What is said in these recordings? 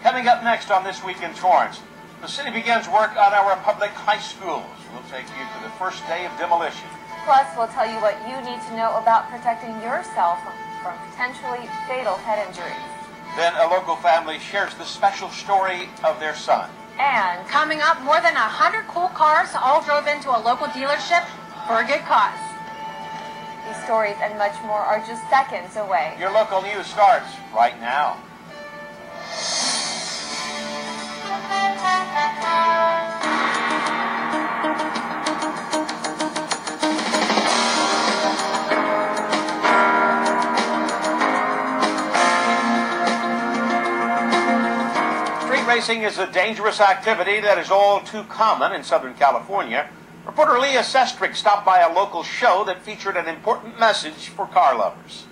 Coming up next on This Week in Torrance, the city begins work on our public high schools. We'll take you to the first day of demolition. Plus, we'll tell you what you need to know about protecting yourself from potentially fatal head injuries. Then a local family shares the special story of their son. And coming up, more than 100 cool cars all drove into a local dealership for a good cause. These stories and much more are just seconds away. Your local news starts right now. Racing is a dangerous activity that is all too common in Southern California. Reporter Leah Sestrick stopped by a local show that featured an important message for car lovers.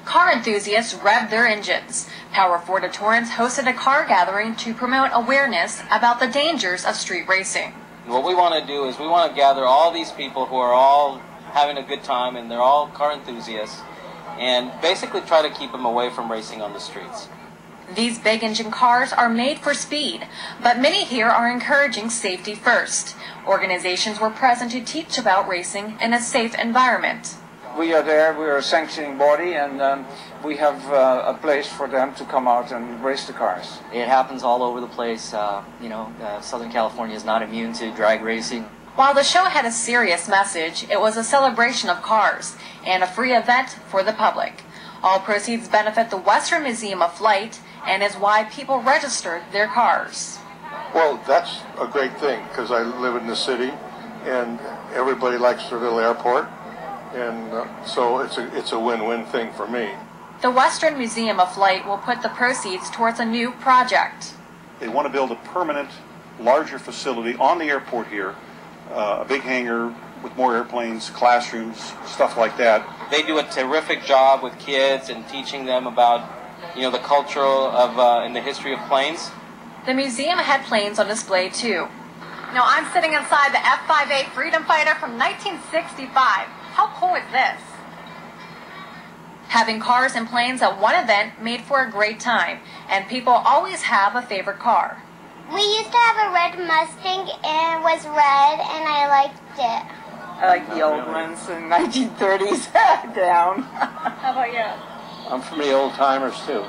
Car enthusiasts revved their engines. Power 4 de Torrance hosted a car gathering to promote awareness about the dangers of street racing. What we want to do is we want to gather all these people who are all having a good time, and they're all car enthusiasts, and basically try to keep them away from racing on the streets. These big engine cars are made for speed, but many here are encouraging safety first. Organizations were present to teach about racing in a safe environment. We are there, we are a sanctioning body, and we have a place for them to come out and race the cars. It happens all over the place. Southern California is not immune to drag racing. While the show had a serious message, it was a celebration of cars and a free event for the public. All proceeds benefit the Western Museum of Flight and is why people registered their cars. Well, that's a great thing because I live in the city and everybody likes their little airport, and so it's a win-win thing for me. The Western Museum of Flight will put the proceeds towards a new project. They want to build a permanent, larger facility on the airport here. A big hangar with more airplanes, classrooms, stuff like that. They do a terrific job with kids and teaching them about, the culture of and the history of planes. The museum had planes on display too. Now I'm sitting inside the F-58 Freedom Fighter from 1965. How cool is this? Having cars and planes at one event made for a great time, and people always have a favorite car. We used to have a red Mustang, and it was red, and I liked it. I like the old ones in 1930s down. How about you? I'm from the old timers too.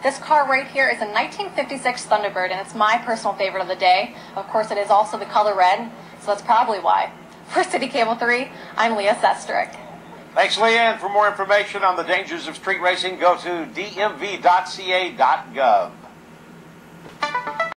This car right here is a 1956 Thunderbird, and it's my personal favorite of the day. Of course, it is also the color red, so that's probably why. For City Cable 3, I'm Leah Sestrick. Thanks, Leah. And for more information on the dangers of street racing, go to dmv.ca.gov.